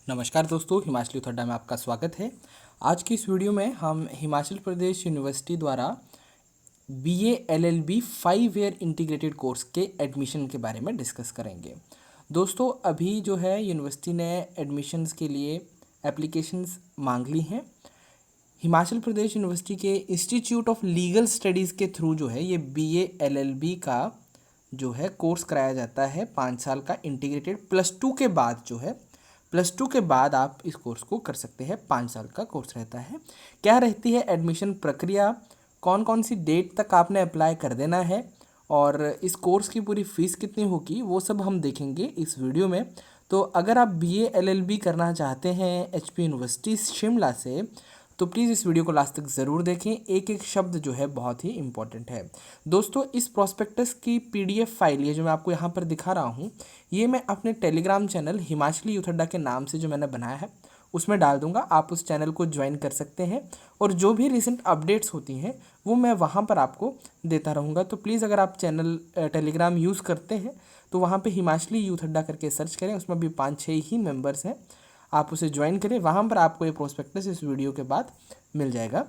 नमस्कार दोस्तों, हिमाचल यूथड्डा में आपका स्वागत है। आज की इस वीडियो में हम हिमाचल प्रदेश यूनिवर्सिटी द्वारा BA LLB 5 year integrated course के एडमिशन के बारे में डिस्कस करेंगे। दोस्तों, अभी जो है यूनिवर्सिटी ने एडमिशन्स के लिए एप्लीकेशंस मांग ली हैं। हिमाचल प्रदेश यूनिवर्सिटी के इंस्टीट्यूट ऑफ लीगल स्टडीज़ के थ्रू जो है ये बीए एलएलबी का जो है कोर्स कराया जाता है 5 साल का इंटीग्रेटेड। +2 के बाद जो है +2 के बाद आप इस कोर्स को कर सकते हैं। 5 साल का कोर्स रहता है। क्या रहती है एडमिशन प्रक्रिया, कौन कौन सी डेट तक आपने अप्लाई कर देना है और इस कोर्स की पूरी फीस कितनी होगी, वो सब हम देखेंगे इस वीडियो में। तो अगर आप बीए एलएलबी करना चाहते हैं एचपी यूनिवर्सिटी शिमला से, तो प्लीज़ इस वीडियो को लास्ट तक ज़रूर देखें। एक एक शब्द जो है बहुत ही इंपॉर्टेंट है। दोस्तों, इस प्रॉस्पेक्टस की पीडीएफ फाइल ये जो मैं आपको यहाँ पर दिखा रहा हूँ, ये मैं अपने टेलीग्राम चैनल हिमाचली यूथड्डा के नाम से जो मैंने बनाया है उसमें डाल दूंगा। आप उस चैनल को ज्वाइन कर सकते हैं और जो भी रिसेंट अपडेट्स होती हैं वो मैं वहाँ पर आपको देता रहूँगा। तो प्लीज़ अगर आप चैनल टेलीग्राम यूज़ करते हैं तो वहाँ पे हिमाचली यूथड्डा करके सर्च करें, उसमें भी 5-6 ही मेंबर्स हैं। आप उसे ज्वाइन करें, वहाँ पर आपको ये प्रोस्पेक्टस इस वीडियो के बाद मिल जाएगा।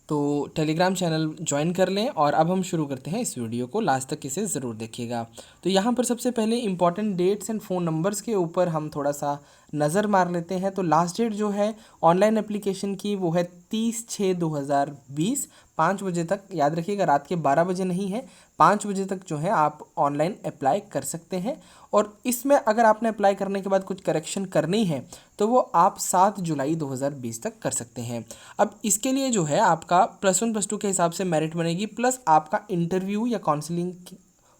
तो टेलीग्राम चैनल ज्वाइन कर लें और अब हम शुरू करते हैं इस वीडियो को। लास्ट तक इसे ज़रूर देखिएगा। तो यहाँ पर सबसे पहले important dates and phone numbers के ऊपर हम थोड़ा सा नज़र मार लेते हैं। तो लास्ट डेट जो है ऑनलाइन एप्लीकेशन की वो है 30/6/2020 5 बजे तक। याद रखिएगा, रात के 12 बजे नहीं है, 5 बजे तक जो है आप ऑनलाइन अप्लाई कर सकते हैं। और इसमें अगर आपने अप्लाई करने के बाद कुछ करेक्शन करनी है तो वो आप 7 जुलाई 2020 तक कर सकते हैं। अब इसके लिए जो है आपका +1 +2 के हिसाब से मेरिट बनेगी, प्लस आपका इंटरव्यू या काउंसलिंग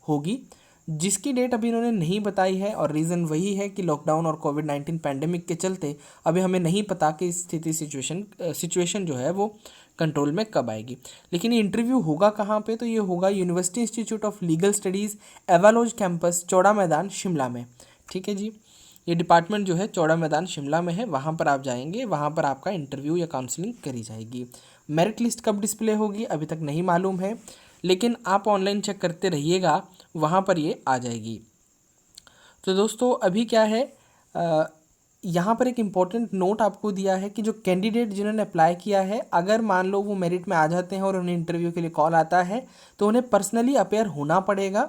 होगी, जिसकी डेट अभी इन्होंने नहीं बताई है। और रीज़न वही है कि लॉकडाउन और कोविड-19 पैंडेमिक के चलते अभी हमें नहीं पता कि स्थिति सिचुएशन जो है वो कंट्रोल में कब आएगी। लेकिन ये इंटरव्यू होगा कहाँ पे? तो ये होगा university institute of legal studies Avalodge campus, Chaura Maidan, Shimla में। ठीक है जी, ये डिपार्टमेंट जो है चौड़ा मैदान शिमला में है। वहाँ पर आप जाएंगे, वहाँ पर आपका इंटरव्यू या काउंसलिंग करी जाएगी। मेरिट लिस्ट कब डिस्प्ले होगी अभी तक नहीं मालूम है, लेकिन आप ऑनलाइन चेक करते रहिएगा, वहाँ पर ये आ जाएगी। तो दोस्तों, अभी क्या है, यहाँ पर एक इम्पॉर्टेंट नोट आपको दिया है कि जो कैंडिडेट जिन्होंने अप्लाई किया है, अगर मान लो वो मेरिट में आ जाते हैं और उन्हें इंटरव्यू के लिए कॉल आता है तो उन्हें पर्सनली अपेयर होना पड़ेगा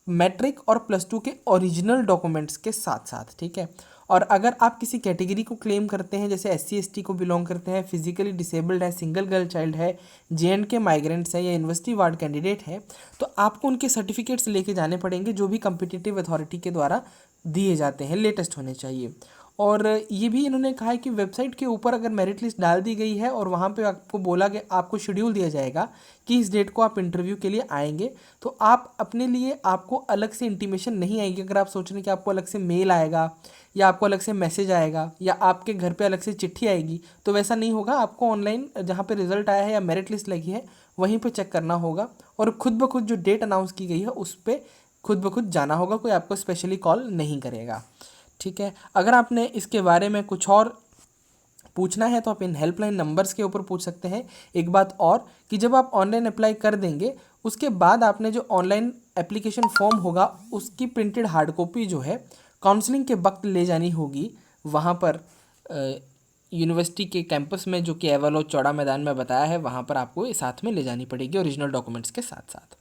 मैट्रिक और +2 के ओरिजिनल डॉक्यूमेंट्स के साथ साथ। ठीक है। और अगर आप किसी कैटेगरी को क्लेम करते हैं, जैसे SC/ST को बिलोंग करते हैं, फिजिकली डिसेबल्ड है, सिंगल गर्ल चाइल्ड है, JNK माइग्रेंट्स है या यूनिवर्सिटी वार्ड कैंडिडेट है, तो आपको उनके सर्टिफिकेट्स लेके जाने पड़ेंगे जो भी कम्पिटिटिव अथॉरिटी के द्वारा दिए जाते हैं, लेटेस्ट होने चाहिए। और ये भी इन्होंने कहा है कि वेबसाइट के ऊपर अगर मेरिट लिस्ट डाल दी गई है और वहाँ पे आपको बोला गया, आपको शेड्यूल दिया जाएगा कि इस डेट को आप इंटरव्यू के लिए आएंगे, तो आप अपने लिए आपको अलग से इंटीमेशन नहीं आएगी। अगर आप सोच रहे हैं कि आपको अलग से मेल आएगा या आपको अलग से मैसेज आएगा या आपके घर पे अलग से चिट्ठी आएगी, तो वैसा नहीं होगा। आपको ऑनलाइन जहाँ पे रिजल्ट आया है या मेरिट लिस्ट लगी है वहीं पे चेक करना होगा और खुद ब खुद जो डेट अनाउंस की गई है उस पर खुद ब खुद जाना होगा, कोई आपको स्पेशली कॉल नहीं करेगा। ठीक है। अगर आपने इसके बारे में कुछ और पूछना है तो आप इन हेल्पलाइन नंबर्स के ऊपर पूछ सकते हैं। एक बात और कि जब आप ऑनलाइन अप्लाई कर देंगे उसके बाद आपने जो ऑनलाइन एप्लीकेशन फॉर्म होगा उसकी प्रिंटेड हार्ड कॉपी जो है काउंसलिंग के वक्त ले जानी होगी वहाँ पर यूनिवर्सिटी के कैंपस में, जो कि एवालो चौड़ा मैदान में बताया है, वहाँ पर आपको साथ में ले जानी पड़ेगी ओरिजिनल डॉक्यूमेंट्स के साथ साथ।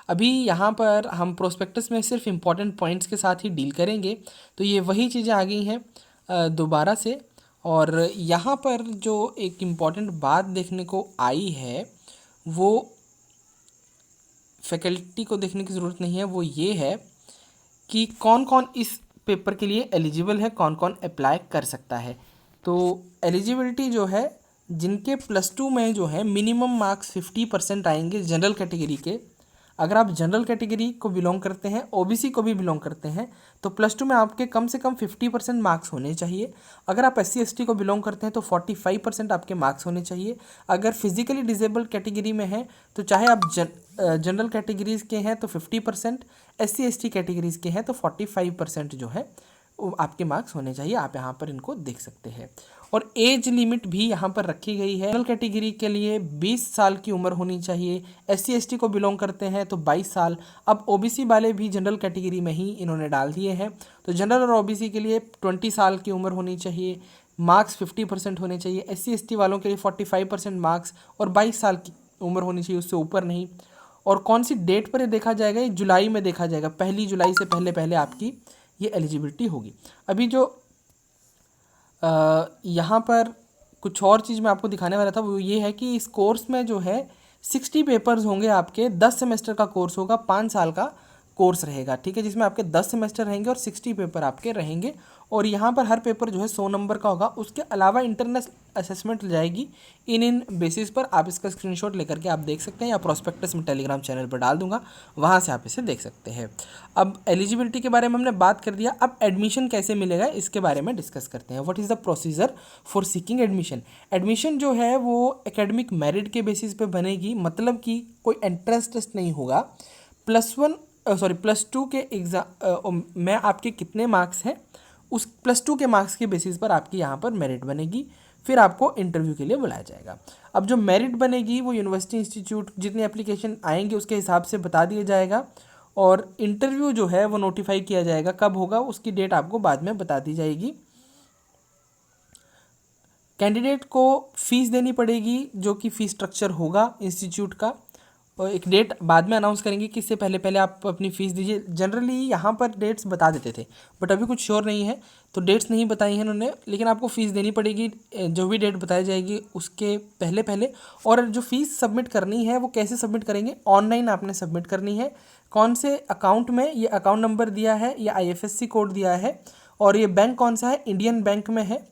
अभी यहाँ पर हम प्रोस्पेक्टस में सिर्फ इम्पॉर्टेंट पॉइंट्स के साथ ही डील करेंगे, तो ये वही चीज़ें आ गई हैं दोबारा से। और यहाँ पर जो एक इम्पॉर्टेंट बात देखने को आई है वो फैकल्टी को देखने की ज़रूरत नहीं है, वो ये है कि कौन कौन इस पेपर के लिए एलिजिबल है, कौन कौन अप्लाई कर सकता है। तो एलिजिबिलिटी जो है, जिनके +2 में जो है मिनिमम मार्क्स 50% आएंगे जनरल कैटेगरी के। अगर आप जनरल कैटेगरी को बिलोंग करते हैं, OBC को भी बिलोंग करते हैं, तो +2 में आपके कम से कम 50% मार्क्स होने चाहिए। अगर आप SC/ST को बिलोंग करते हैं तो 45% आपके मार्क्स होने चाहिए। अगर फिजिकली डिसेबल्ड कैटेगरी में हैं तो चाहे आप जनरल कैटेगरीज़ के हैं तो 50%, SC/ST कैटेगरीज़ के हैं तो 45% जो है आपके मार्क्स होने चाहिए। आप यहाँ पर इनको देख सकते हैं। और एज लिमिट भी यहाँ पर रखी गई है। जनरल कैटेगरी के लिए 20 साल की उम्र होनी चाहिए। SC ST को बिलोंग करते हैं तो 22 साल। अब OBC वाले भी जनरल कैटेगरी में ही इन्होंने डाल दिए हैं। तो जनरल और OBC के लिए 20 साल की उम्र होनी चाहिए, मार्क्स 50% होने चाहिए। SC ST वालों के लिए 45% मार्क्स और 22 साल की उम्र होनी चाहिए, उससे ऊपर नहीं। और कौन सी डेट पर ये देखा जाएगा? ये जुलाई में देखा जाएगा। 1 जुलाई से पहले पहले आपकी ये एलिजिबिलिटी होगी। अभी जो यहाँ पर कुछ और चीज़ मैं आपको दिखाने वाला था वो ये है कि इस कोर्स में जो है 60 पेपर्स होंगे आपके। 10 सेमेस्टर का कोर्स होगा, 5 साल का कोर्स रहेगा, ठीक है, जिसमें आपके 10 सेमेस्टर रहेंगे और 60 पेपर आपके रहेंगे। और यहाँ पर हर पेपर जो है 100 नंबर का होगा। उसके अलावा इंटरनल असेसमेंट जाएगी। इन बेसिस पर आप इसका स्क्रीनशॉट लेकर के आप देख सकते हैं, या प्रोस्पेक्टस में टेलीग्राम चैनल पर डाल दूंगा, वहाँ से आप इसे देख सकते हैं। अब एलिजिबिलिटी के बारे में हमने बात कर दिया। अब एडमिशन कैसे मिलेगा इसके बारे में डिस्कस करते हैं। What is the procedure for seeking admission? Admission जो है वो एकेडमिक मेरिट के बेसिस पे बनेगी, मतलब कि कोई एंट्रेंस टेस्ट नहीं होगा। +2 के एग्ज़ाम में आपके कितने मार्क्स हैं, उस +2 के मार्क्स के बेसिस पर आपकी यहाँ पर मेरिट बनेगी। फिर आपको इंटरव्यू के लिए बुलाया जाएगा। अब जो मेरिट बनेगी वो यूनिवर्सिटी इंस्टीट्यूट जितने एप्लीकेशन आएंगे उसके हिसाब से बता दिया जाएगा। और इंटरव्यू जो है वो नोटिफाई किया जाएगा, कब होगा उसकी डेट आपको बाद में बता दी जाएगी। कैंडिडेट को फ़ीस देनी पड़ेगी, जो कि फ़ीस स्ट्रक्चर होगा इंस्टीट्यूट का, और एक डेट बाद में अनाउंस करेंगे कि इससे पहले पहले आप अपनी फ़ीस दीजिए। जनरली यहाँ पर डेट्स बता देते थे, बट अभी कुछ श्योर नहीं है तो डेट्स नहीं बताई हैं उन्होंने, लेकिन आपको फ़ीस देनी पड़ेगी जो भी डेट बताई जाएगी उसके पहले पहले। और जो फ़ीस सबमिट करनी है वो कैसे सबमिट करेंगे? ऑनलाइन आपने सबमिट करनी है। कौन से अकाउंट में? ये अकाउंट नंबर दिया है, या IFSC कोड दिया है, और ये बैंक कौन सा है? इंडियन बैंक में है।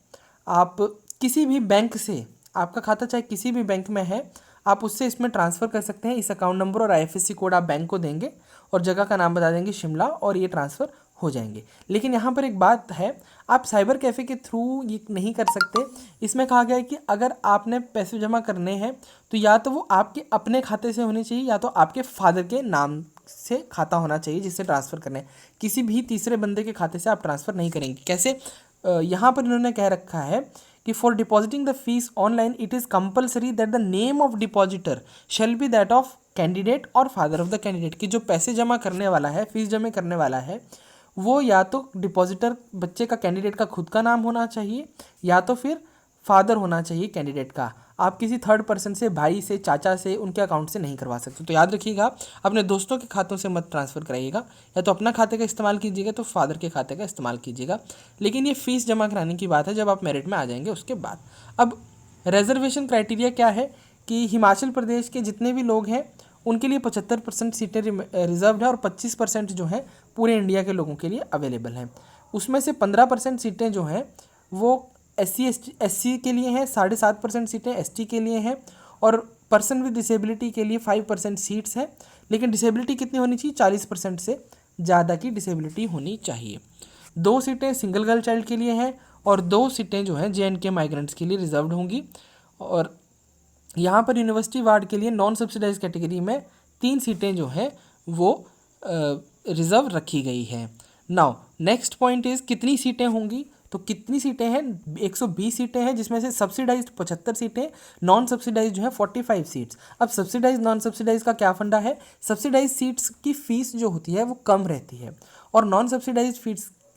आप किसी भी बैंक से, आपका खाता चाहे किसी भी बैंक में है, आप उससे इसमें ट्रांसफ़र कर सकते हैं। इस अकाउंट नंबर और IFSC कोड आप बैंक को देंगे और जगह का नाम बता देंगे शिमला, और ये ट्रांसफ़र हो जाएंगे। लेकिन यहाँ पर एक बात है, आप साइबर कैफ़े के थ्रू ये नहीं कर सकते। इसमें कहा गया है कि अगर आपने पैसे जमा करने हैं तो या तो वो आपके अपने खाते से होने चाहिए, या तो आपके फादर के नाम से खाता होना चाहिए जिससे ट्रांसफ़र करने हैं। किसी भी तीसरे बंदे के खाते से आप ट्रांसफ़र नहीं करेंगे। कैसे? यहाँ पर इन्होंने कह रखा है कि for depositing the fees online it is compulsory that the name of depositor shall be that of candidate और फादर ऑफ द कैंडिडेट। कि जो पैसे जमा करने वाला है, फीस जमा करने वाला है, वो या तो डिपॉजिटर बच्चे का, कैंडिडेट का खुद का नाम होना चाहिए, या तो फिर फादर होना चाहिए कैंडिडेट का। आप किसी थर्ड पर्सन से, भाई से, चाचा से, उनके अकाउंट से नहीं करवा सकते। तो याद रखिएगा, अपने दोस्तों के खातों से मत ट्रांसफ़र कराइएगा। या तो अपना खाते का इस्तेमाल कीजिएगा तो फादर के खाते का इस्तेमाल कीजिएगा। लेकिन ये फ़ीस जमा कराने की बात है जब आप मेरिट में आ जाएंगे उसके बाद। अब रिजर्वेशन क्राइटेरिया क्या है कि हिमाचल प्रदेश के जितने भी लोग हैं उनके लिए 75% सीटें रिजर्व है, और 25% जो है पूरे इंडिया के लोगों के लिए अवेलेबल हैं। उसमें से 15% सीटें जो हैं वो SC के लिए हैं, 7.5% सीटें ST के लिए हैं, और पर्सन विद डिसेबिलिटी के लिए 5% सीट्स हैं। लेकिन डिसेबिलिटी कितनी होनी चाहिए? 40% से ज़्यादा की डिसेबिलिटी होनी चाहिए। 2 सीटें सिंगल गर्ल चाइल्ड के लिए हैं, और 2 सीटें जो हैं JNK माइग्रेंट्स के लिए रिजर्व्ड होंगी। और यहाँ पर यूनिवर्सिटी वार्ड के लिए नॉन सब्सिडाइज कैटेगरी में 3 सीटें जो हैं वो रिज़र्व रखी गई हैं। नाउ नेक्स्ट पॉइंट इज़ कितनी सीटें होंगी? तो कितनी सीटें हैं? 120 सीटें हैं, जिसमें से सब्सिडाइज्ड 75 सीटें, नॉन सब्सिडाइज जो है 45 सीट्स। अब सब्सिडाइज नॉन सब्सिडाइज का क्या फंडा है? सब्सिडाइज सीट्स की फ़ीस जो होती है वो कम रहती है, और नॉन सब्सिडाइज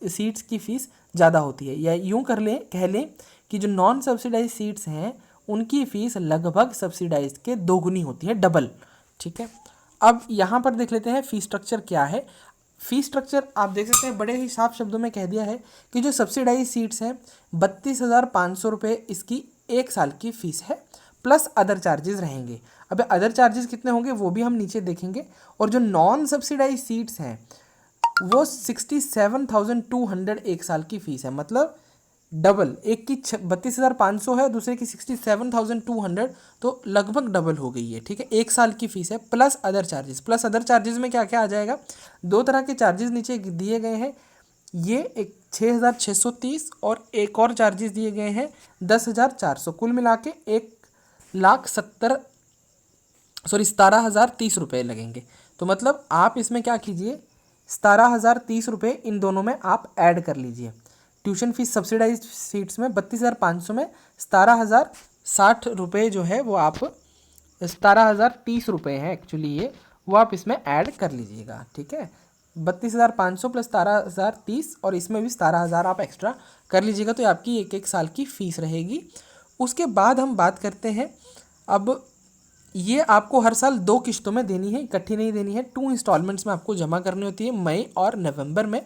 सीट्स की फ़ीस ज़्यादा होती है। या यूँ कह लें कि जो नॉन सब्सिडाइज सीट्स हैं उनकी फ़ीस लगभग सब्सिडाइज के दोगुनी होती है, डबल। ठीक है, अब यहाँ पर देख लेते हैं फ़ीस स्ट्रक्चर क्या है। फ़ीस स्ट्रक्चर आप देख सकते हैं, बड़े ही साफ शब्दों में कह दिया है कि जो सब्सिडाइज सीट्स हैं 32,500 रुपये इसकी 1 साल की फ़ीस है, प्लस अदर चार्जेस रहेंगे। अब अदर चार्जेस कितने होंगे वो भी हम नीचे देखेंगे। और जो नॉन सब्सिडाइज सीट्स हैं वो 67,200 1 साल की फ़ीस है, मतलब डबल। एक की 32,500 है, दूसरे की 67,200, तो लगभग डबल हो गई है। ठीक है, 1 साल की फ़ीस है, plus other charges. Plus other charges में क्या क्या आ जाएगा? 2 तरह के चार्जेस नीचे दिए गए हैं। ये एक 6,630, और एक और चार्जेस दिए गए हैं 10,400। कुल मिला के 17,030 रुपये लगेंगे। तो मतलब आप इसमें क्या कीजिए, 17,030 रुपये इन दोनों में आप ऐड कर लीजिए। ट्यूशन फीस सब्सिडाइज सीट्स में 32,500 में 17,060 रुपये जो है वो आप 17,030 रुपये हैं एक्चुअली ये, वो आप इसमें ऐड कर लीजिएगा, ठीक है। 32,500 प्लस 17,030 और इसमें भी 17,000 आप एक्स्ट्रा कर लीजिएगा, तो ये आपकी एक साल की फ़ीस रहेगी। उसके बाद हम बात करते हैं, अब ये आपको हर साल 2 किश्तों में देनी है, इकट्ठी नहीं देनी है, 2 इंस्टॉलमेंट्स में आपको जमा करनी होती है, मई और नवंबर में।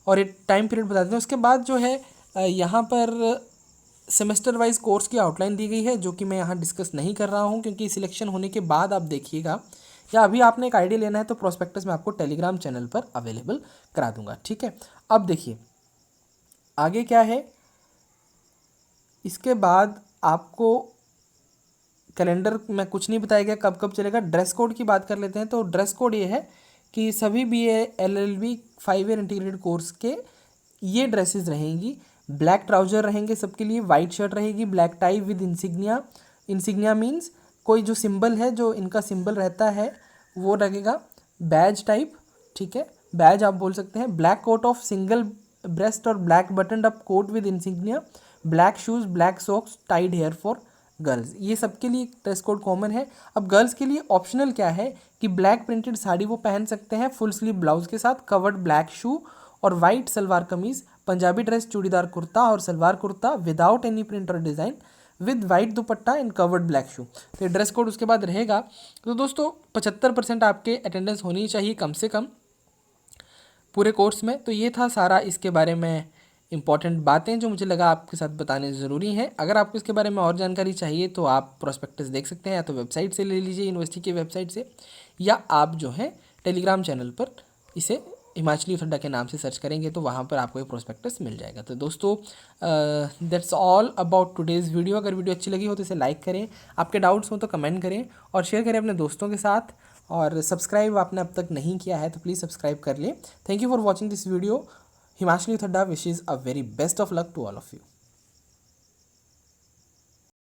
और एक टाइम पीरियड बता देते हैं। उसके बाद जो है यहाँ पर सेमेस्टर वाइज कोर्स की आउटलाइन दी गई है, जो कि मैं यहाँ डिस्कस नहीं कर रहा हूँ, क्योंकि सिलेक्शन होने के बाद आप देखिएगा, या अभी आपने एक आइडिया लेना है तो प्रोस्पेक्टस मैं आपको टेलीग्राम चैनल पर अवेलेबल करा दूंगा, ठीक है। अब देखिए आगे क्या है, इसके बाद आपको कैलेंडर में कुछ नहीं बताया गया कब कब चलेगा। ड्रेस कोड की बात कर लेते हैं, तो ड्रेस कोड ये है कि सभी BA LLB 5 year integrated course के ये ड्रेसेस रहेंगी। ब्लैक ट्राउजर रहेंगे सबके लिए, वाइट शर्ट रहेगी, black tie with insignia. Insignia means कोई जो सिंबल है, जो इनका सिंबल रहता है वो लगेगा, बैज टाइप, ठीक है, बैज आप बोल सकते हैं। Black coat of single breast और black button up coat with insignia, black shoes, black socks, tied hair for girls. ये सबके लिए ड्रेस कोड कॉमन है। अब गर्ल्स के लिए ऑप्शनल क्या है कि ब्लैक प्रिंटेड साड़ी वो पहन सकते हैं फुल स्लीव ब्लाउज के साथ, कवर्ड ब्लैक शू और वाइट सलवार कमीज, पंजाबी ड्रेस चूड़ीदार कुर्ता और salwar kurta without any print और design with white dupatta and covered black shoe. तो ये ड्रेस कोड उसके बाद रहेगा। तो दोस्तों 75% आपके अटेंडेंस होनी चाहिए कम से कम पूरे कोर्स में। तो ये था सारा इसके बारे में इंपॉर्टेंट बातें जो मुझे लगा आपके साथ बताने ज़रूरी हैं। अगर आपको इसके बारे में और जानकारी चाहिए तो आप प्रोस्पेक्टस देख सकते हैं, या तो वेबसाइट से ले लीजिए, यूनिवर्सिटी की वेबसाइट से, या आप जो है टेलीग्राम चैनल पर इसे हिमाचली यूथ अड्डा के नाम से सर्च करेंगे तो वहाँ पर आपको एक प्रोस्पेक्टस मिल जाएगा। तो दोस्तों that's all about today's video. अगर वीडियो अच्छी लगी हो तो इसे लाइक करें, आपके डाउट्स हो तो कमेंट करें और शेयर करें अपने दोस्तों के साथ। और सब्सक्राइब आपने अब तक नहीं किया है तो प्लीज़ सब्सक्राइब कर लें। Thank you for watching this video. Himachali youth Adda wishes a very best of luck to all of you.